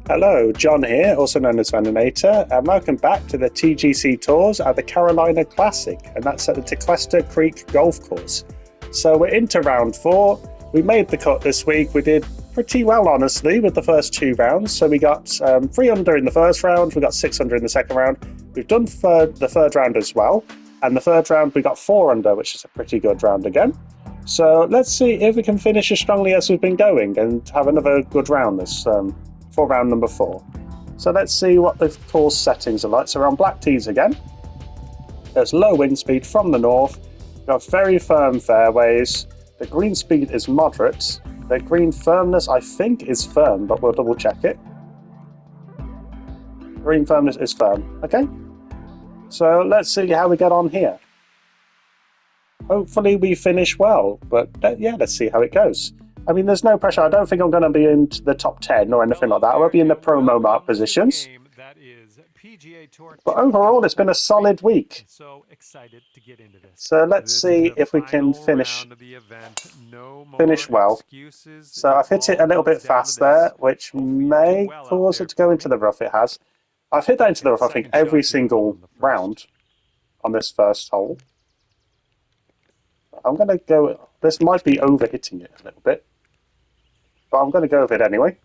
Hello, John here, also known as Vaninator, and welcome back to the TGC Tours at the Carolina Classic, and that's at the Teclesta Creek Golf Course. So we're into round 4. We made the cut this week. We did pretty well, honestly, with the first 2 rounds. So we got 3 under in the first round, we got 6 under in the second round. We've done the third round as well, and the third round we got 4 under, which is a pretty good round again. So let's see if we can finish as strongly as we've been going and have another good round this for round number 4. So let's see what the course settings are like. So we're on black tees again. There's low wind speed from the north. We've got very firm fairways. The green speed is moderate. The green firmness, I think, is firm, but we'll double check it. Green firmness is firm. Okay. So let's see how we get on here. Hopefully we finish well, but yeah, let's see how it goes. I mean, there's no pressure. I don't think I'm going to be into the top 10 or anything like that. I won't be in the promo mark positions. But overall, it's been a solid week. So let's see if we can finish well. So I've hit it a little bit fast there, which may cause it to go into the rough. It has. I've hit that into the rough, I think, every single round on this first hole. I'm going to go... This might be over-hitting it a little bit. But I'm going to go with it anyway.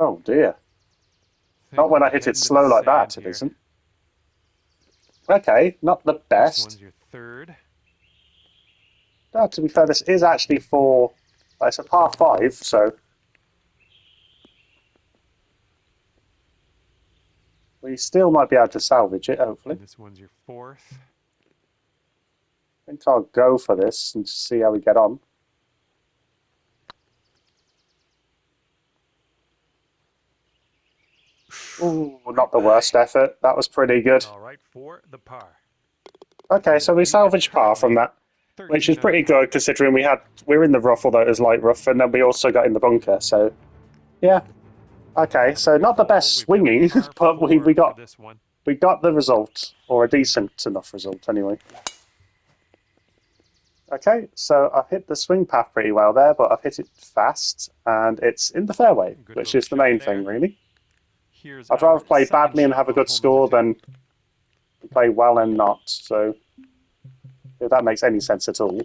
Oh dear. Not when I hit it slow like that, it isn't. Okay, not the best. This one's your third. No, to be fair, this is actually for... It's a par 5, so... We still might be able to salvage it, hopefully. This one's your fourth. I think I'll go for this and see how we get on. Ooh, not the worst effort. That was pretty good. All right, for the par. Okay, so we salvaged par from that, which is pretty good considering we're in the rough, although it was light rough, and then we also got in the bunker. So, yeah. Okay, so not the best swinging, but we got the result, or a decent enough result anyway. Okay, so I've hit the swing path pretty well there, but I've hit it fast, and it's in the fairway, which is the main thing, really. I'd rather play badly and have a good score than play well and not, so if that makes any sense at all.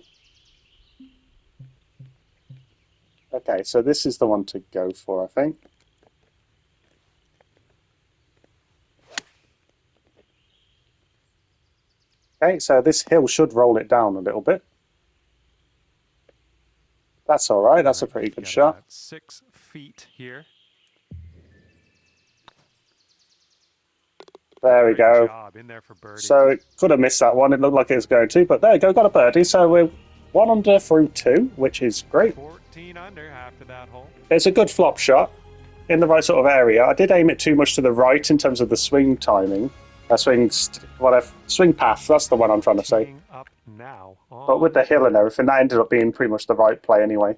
Okay, so this is the one to go for, I think. Okay, so this hill should roll it down a little bit. That's all right. That's a pretty good shot. 6 feet here. There we go. In there for birdie. So it could have missed that one. It looked like it was going to, but there you go. Got a birdie. So we're 1 under through 2, which is great. 14 under after that hole. It's a good flop shot in the right sort of area. I did aim it too much to the right in terms of the swing timing. Swing path. That's the one I'm trying to say. Up now but with the hill and everything, that ended up being pretty much the right play anyway.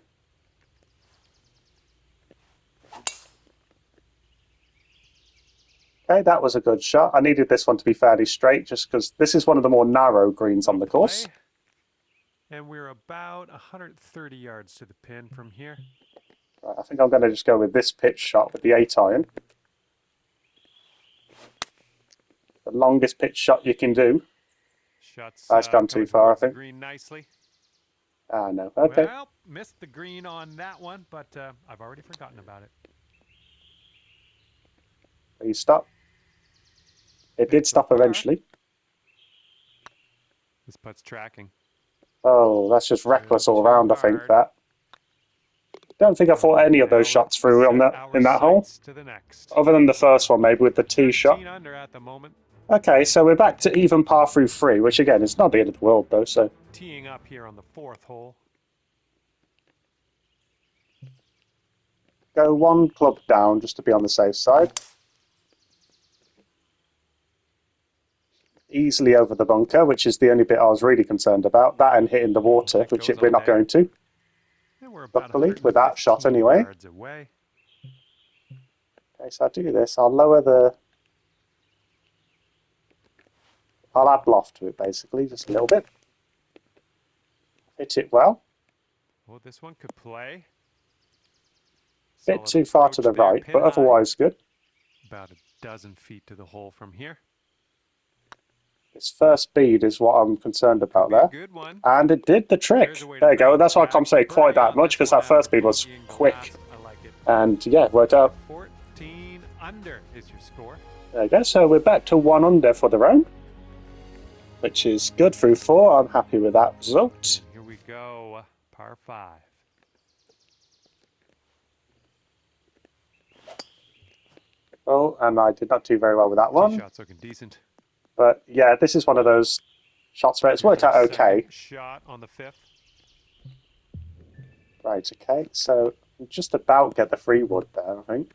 Okay, that was a good shot. I needed this one to be fairly straight just because this is one of the more narrow greens on the course. And we're about 130 yards to the pin from here. Right, I think I'm going to just go with this pitch shot with the 8-iron. The longest pitch shot you can do. That's gone too far, I think. Green nicely. Ah, no. Okay. Well, missed the green on that one, but I've already forgotten about it. Please stop. It did stop eventually. This putt's tracking. Oh, that's just reckless all around, I think, that. Don't think I thought any of those shots through in that hole. Other than the first one, maybe with the tee shot. Under at the moment. Okay, so we're back to even par through 3, which again is not the end of the world though. So teeing up here on the 4th hole. Go 1 club down just to be on the safe side. Easily over the bunker, which is the only bit I was really concerned about. That and hitting the water, which we're not going to. Luckily, with that shot anyway. Okay, so I'll do this. I'll lower the... I'll add loft to it, basically, just a little bit. Hit it well. Well, this one could play. Bit Solid too far to approach the there, right, pin but high. otherwise good. About a dozen feet to the hole from here. Its first speed is what I'm concerned Could about be a there. good one. And it did the There's trick. a way to There you go. bounce That's why I back. can't say quite Birdie that on much this because one that first after speed was bogeying the quick. last. I like it. And yeah, worked out. 14 under is your score. There you go. So we're back to 1 under for the round, which is good through 4. I'm happy with that result. And here we go. Par 5. Oh, and I did not do very well with that Tee one. shot's looking decent. But yeah, this is one of those shots where it's worked out okay. Shot on the 5th. Right, okay. So just about get the 3 wood there, I think.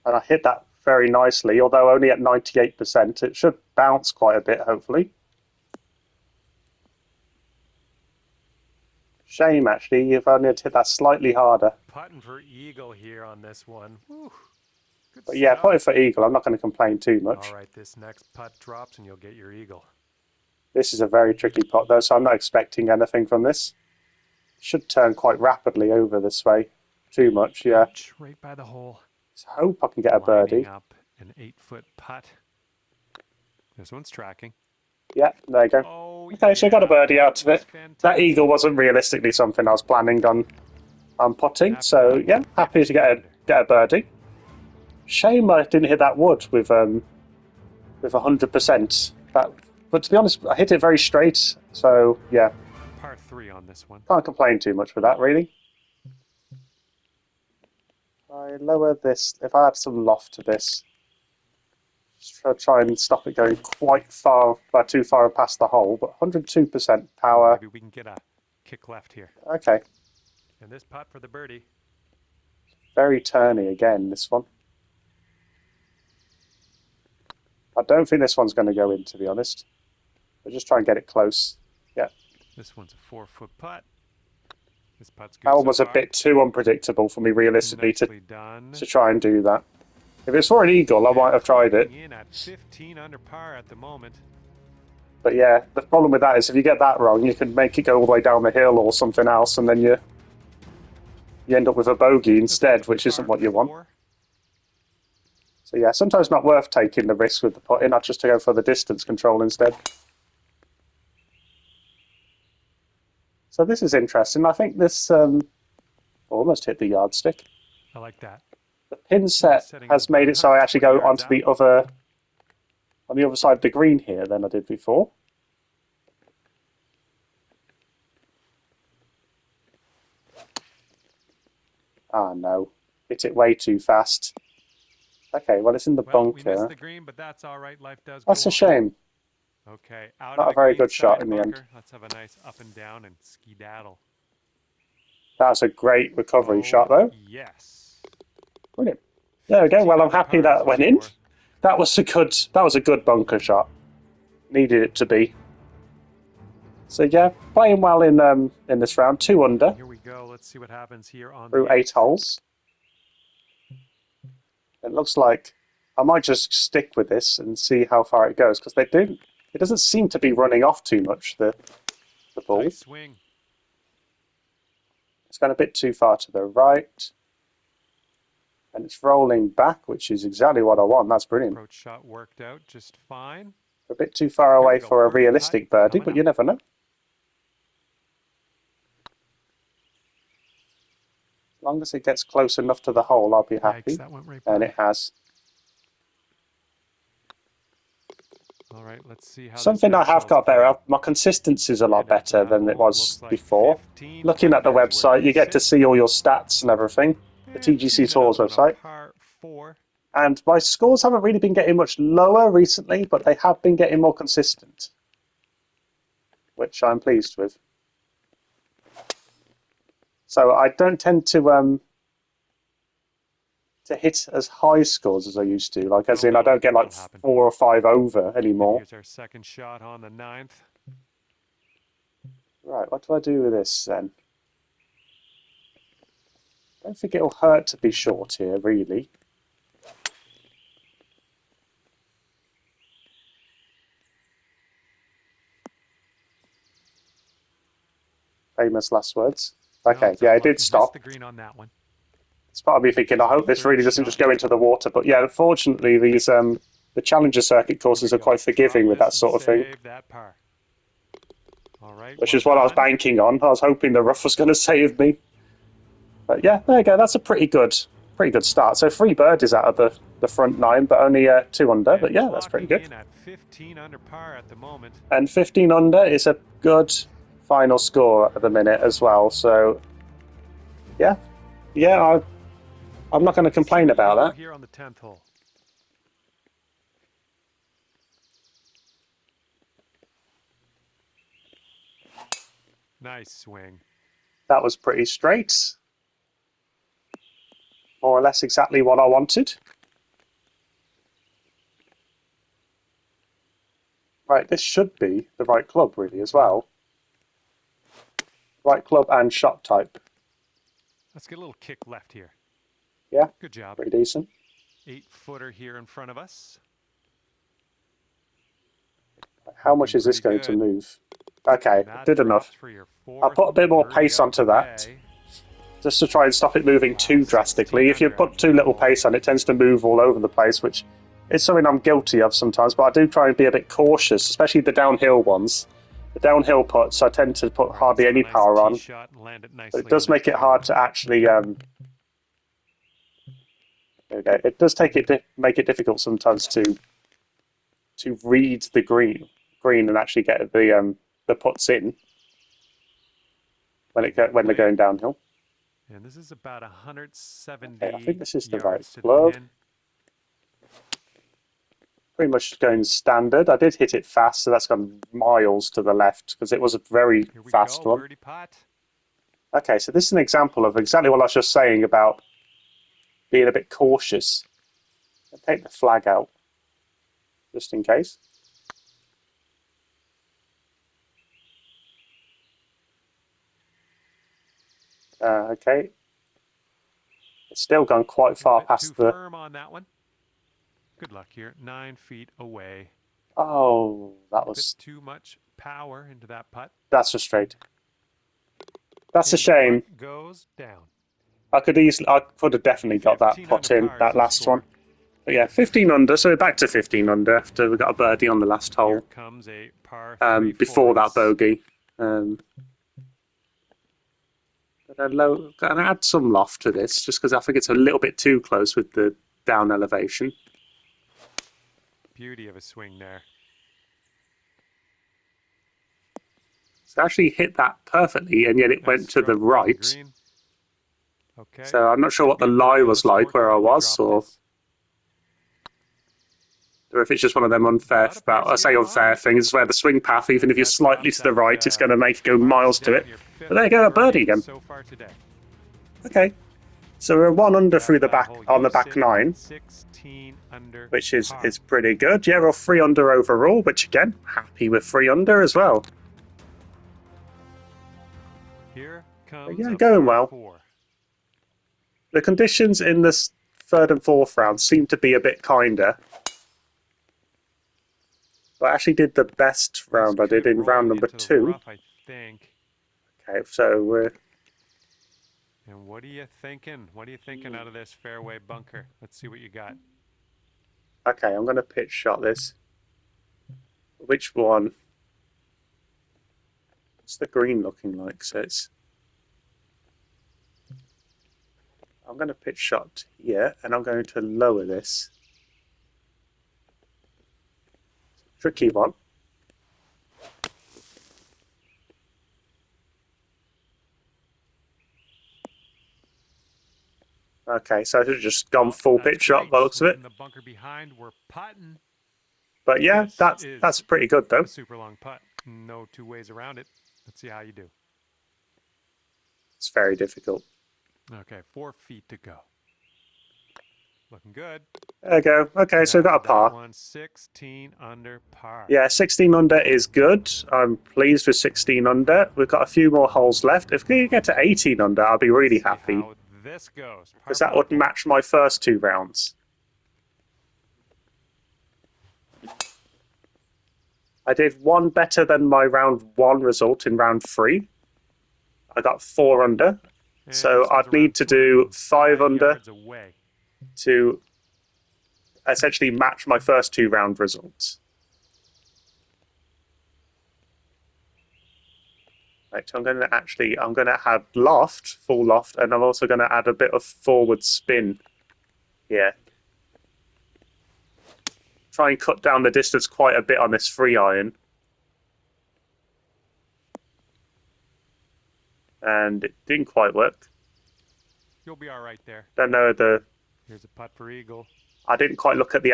And I hit that very nicely, although only at 98%. It should bounce quite a bit, hopefully. Shame, actually. You've only had to hit that slightly harder. Putting for eagle here on this one. Whew. Good But yeah, stuff. putting for eagle. I'm not going to complain too much. All right, this next putt drops and you'll get your eagle. This is a very tricky putt, though, so I'm not expecting anything from this. Should turn quite rapidly over this way. Too much, yeah. Ouch, right by the hole. Let's hope I can get a Lining birdie. up an 8-foot putt. This one's tracking. Yeah, there you go. Oh, Okay, so I got a birdie out of it. Fantastic. That eagle wasn't realistically something I was planning on putting, so yeah, happy to get a birdie. Shame I didn't hit that wood with 100%. But to be honest, I hit it very straight, so yeah. Par 3 on this one. Can't complain too much with that, really. I lower this, if I add some loft to this, just try and stop it going quite far, too far past the hole, but 102% power. Maybe we can get a kick left here. Okay. And this putt for the birdie. Very turny again, this one. I don't think this one's going to go in, to be honest. I'll just try and get it close. Yeah. This one's a 4-foot putt. This putt's good. That one was a bit too unpredictable for me, realistically, to try and do that. If it's for an eagle, I might have tried it. In at 15 under par at the moment. But yeah, the problem with that is if you get that wrong, you can make it go all the way down the hill or something else, and then you end up with a bogey instead, which isn't what you want. So yeah, sometimes not worth taking the risk with the putting, not just to go for the distance control instead. So this is interesting. I think this almost hit the yardstick. I like that. The pin set has made it so I actually go onto the other side of the green here than I did before. Ah no, hit it way too fast. Okay, well it's in the bunker. We missed the green, but that's all right. Life does go on. That's a shame. Okay, out Not of a very good shot in the end. Let's have a nice up and down and skedaddle. That's a great recovery shot, though. Yes. Brilliant. There we go. Well, I'm happy that went in. That was a good bunker shot. Needed it to be. So yeah, playing well in this round. 2 under. Here we go. Let's see what happens here on through 8 holes. It looks like I might just stick with this and see how far it goes because it doesn't seem to be running off too much, the ball. Nice swing. It's going a bit too far to the right. And it's rolling back, which is exactly what I want. That's brilliant. Approach shot worked out just fine. A bit too far away for a realistic birdie, but you never know. As long as it gets close enough to the hole, I'll be happy. Yikes, that went right by. And it has. All right, let's see how something I have got there. My consistency is a lot better than it was before. Looking at the website, you get to see all your stats and everything. The TGC Tours website. And my scores haven't really been getting much lower recently, but they have been getting more consistent, which I'm pleased with. So I don't tend to hit as high scores as I used to. Like, as in, I don't get like 4 or 5 over anymore. Here's our second shot on the 9th. Right, what do I do with this then? I don't think it'll hurt to be short here, really. Famous last words. Okay, yeah, it did stop. The green on that one. It's part of me thinking, I hope this really doesn't just go into the water. But yeah, unfortunately, these the Challenger Circuit courses are quite forgiving with that sort of thing. Save that par. All right, Which well is what I was done. banking on. I was hoping the rough was going to save me. But yeah, there you go. That's a pretty good start. So 3 birdies out of the front 9, but only 2 under. And But yeah, that's pretty clocking good. in at 15 under par at the moment. And 15 under is a good final score at the minute as well. So yeah, I'm not going to complain about that. Here on the 10th hole. Nice swing. That was pretty straight. More or less exactly what I wanted. Right, this should be the right club really as well. Right club and shot type. Let's get a little kick left here. Yeah, good job. Pretty decent. 8-footer here in front of us. How much is this going to move? Okay, did enough. I'll put a bit more pace onto that, just to try and stop it moving too drastically. If you put too little pace on it, tends to move all over the place, which is something I'm guilty of sometimes, but I do try and be a bit cautious, especially the downhill ones. The downhill putts, I tend to put hardly any power on, but it does make it hard to actually... it does make it difficult sometimes to read the green and actually get the putts in when they're going downhill. And this is about 170. Okay, I think this is the right yards to club. the pin. Pretty much going standard. I did hit it fast, so that's gone miles to the left because it was a very fast one. Birdie putt. Okay, so this is an example of exactly what I was just saying about being a bit cautious. I'll take the flag out just in case. Okay. It's still gone quite far past the... firm on that one. Good luck here. 9 feet away. Oh, that was... too much power into that putt. That's frustrating. That's a shame. Goes down. I could have definitely got that putt in, that last one. But yeah, 15 under, so we're back to 15 under after we got a birdie on the last hole. Here comes a par 3 before that bogey. Gonna add some loft to this, just because I think it's a little bit too close with the down elevation. Beauty of a swing there. So I actually hit that perfectly, and yet it went to the right. Okay. So I'm not sure what the lie was like where I was, or if it's just one of them unfair things where the swing path, even if you're slightly to the right, it's going to make you go miles to it. But there you go, a birdie again. Okay, so we're 1 under through the back on the back 9, which is pretty good. Yeah, we're 3 under overall, which again, happy with 3 under as well. Here comes going well. The conditions in this 3rd and 4th round seem to be a bit kinder. But I actually did the best round I did in round number 2. I think. Okay, so we're... And what are you thinking? What are you thinking out of this fairway bunker? Let's see what you got. Okay, I'm going to pitch shot this. Which one? What's the green looking like? So it's... I'm going to pitch shot here, and I'm going to lower this. Tricky one. Okay, so I've just gone full pitch shot by the looks of it. The bunker behind, we're putting. But yeah, that's pretty good though. A super long putt. No 2 ways around it. Let's see how you do. It's very difficult. Okay, 4 feet to go. Looking good. There you go. Okay, so got a par. 16 under par. Yeah, 16 under is good. I'm pleased with 16 under. We've got a few more holes left. If we get to 18 under, I'll be really happy. How this goes. Because that would match my first 2 rounds. I did 1 better than my round 1 result in round 3. I got 4 under. And So this one's I'd need around to do 5 205 under yards away. to essentially match my first 2 round results. Right, so I'm going to add loft, full loft, and I'm also going to add a bit of forward spin here. Try and cut down the distance quite a bit on this free iron. And it didn't quite work. You'll be all right there. Don't know Here's a putt for eagle. I didn't quite look at the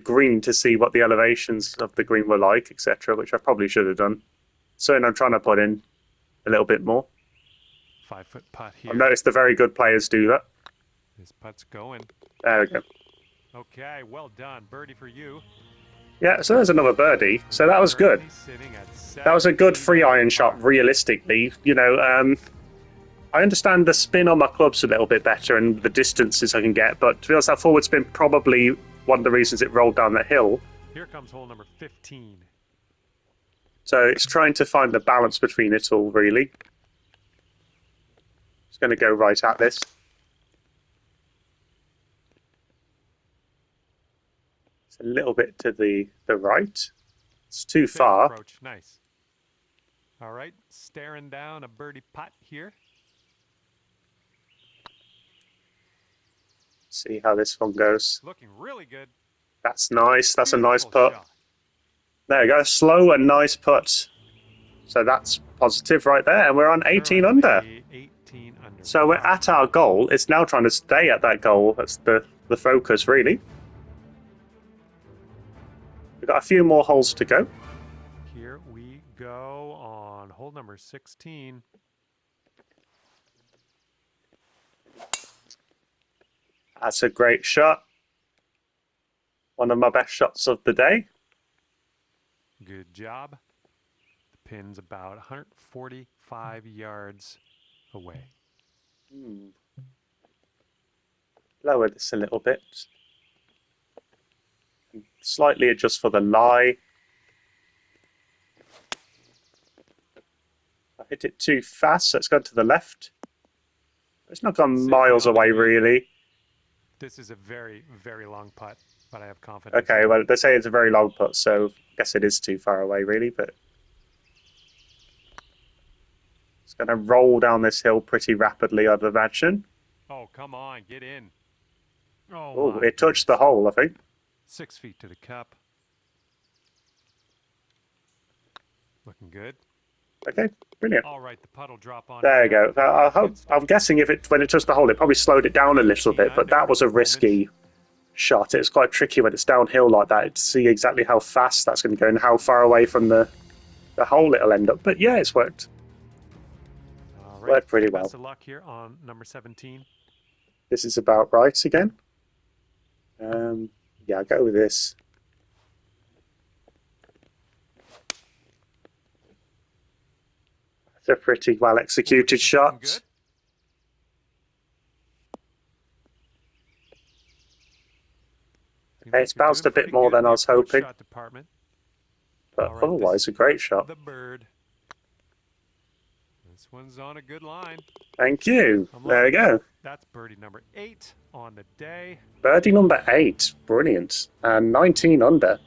green to see what the elevations of the green were like, etc., which I probably should have done. So I'm trying to put in a little bit more. 5-foot putt I've here. noticed the very good players do that. This putt's going. There we go. Okay, well done. Birdie for you. Yeah, so there's another birdie. So that was good. That was a good free iron shot, realistically. I understand the spin on my club's a little bit better and the distances I can get, but to be honest, that forward spin probably one of the reasons it rolled down that hill. Here comes hole number 15. So it's trying to find the balance between it all, really. It's going to go right at this. It's a little bit to the right. It's too far. Approach. Nice. All right, staring down a birdie putt here. See how this one goes. Looking really good. That's nice. That's a nice Beautiful putt. shot. There you go. Slow and nice putt. So that's positive right there. And we're on 18 under. 18 under. So we're at our goal. It's now trying to stay at that goal. That's the focus, really. We've got a few more holes to go. Here we go on hole number 16. That's a great shot. One of my best shots of the day. Good job. The pin's about 145 yards away. Lower this a little bit. Slightly adjust for the lie. I hit it too fast, so it's gone to the left. It's not gone miles away, really. This is a very, very long putt, but I have confidence. Okay, well, they say it's a very long putt, so I guess it is too far away, really, but it's going to roll down this hill pretty rapidly, I'd imagine. Oh, come on, get in. Oh, it touched the hole, I think. 6 feet to the cup. Looking good. Okay, brilliant. All right, the putt will drop on. There you go. I'm guessing when it touched the hole, it probably slowed it down a little bit, but that was a risky shot. It's quite tricky when it's downhill like that to see exactly how fast that's going to go and how far away from the hole it'll end up. But yeah, it's worked. All right. Worked pretty well. Best of luck here on number 17. This is about right again. Yeah, I'll go with this. It's a pretty well executed shot. Good. Okay, it's bounced a bit more than I was hoping. Shot department. But right, otherwise, a great shot. The bird. This one's on a good line. Thank you. There we go. That's birdie number 8 on the day. Birdie number 8. Brilliant. And 19 under.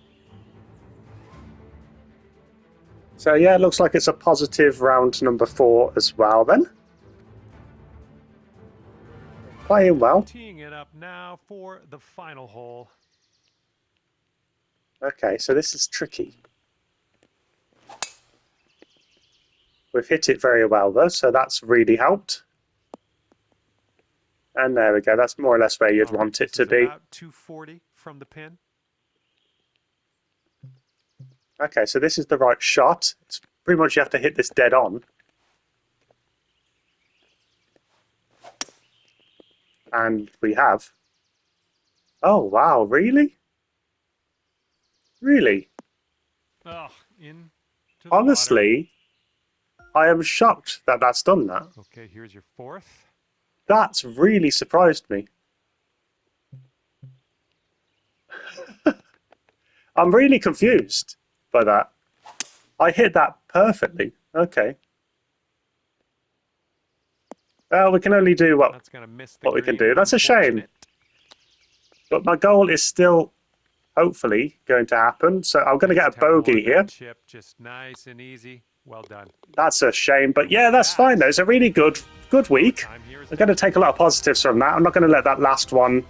So yeah, it looks like it's a positive round number 4 as well then. Playing well. Teeing it up now for the final hole. Okay, so this is tricky. We've hit it very well though, so that's really helped. And there we go, that's more or less where you'd want it to be. About 240 from the pin. Okay, so this is the right shot. It's pretty much you have to hit this dead on. And we have. Oh, wow, really? Really? Oh, in to the Honestly, I am shocked that that's done that. Okay, here's your 4th. That's really surprised me. I'm really confused by that. I hit that perfectly. Okay. Well, we can only do That's gonna miss the what we can green. do. That's a shame. Unfortunate. But my goal is still hopefully going to happen. So I'm going to Nice get a tempo bogey on here. that chip, just nice and easy. Well done. That's a shame, but And yeah, with that's fine. that, Though it's a really good week. time here is I'm going to take a lot of positives from that. I'm not going to let that last one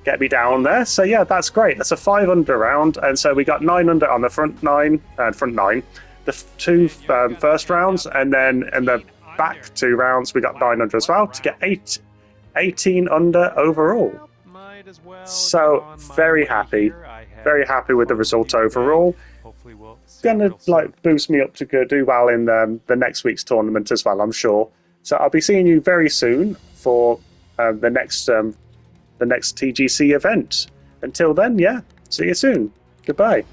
get me down there. So yeah, that's great. That's a 5 under round, and so we got 9 under on the front nine, the two first rounds, and then in the back 2 rounds we got 9 under as well to get 18 under overall. Well, might as well get So on my very way happy, here. I had very happy with the fun result you, Greg. overall. Hopefully we'll see Gonna real soon. like boost me up to go do well in the next week's tournament as well, I'm sure. So I'll be seeing you very soon for the next TGC event. Until then, yeah, see you soon. Goodbye.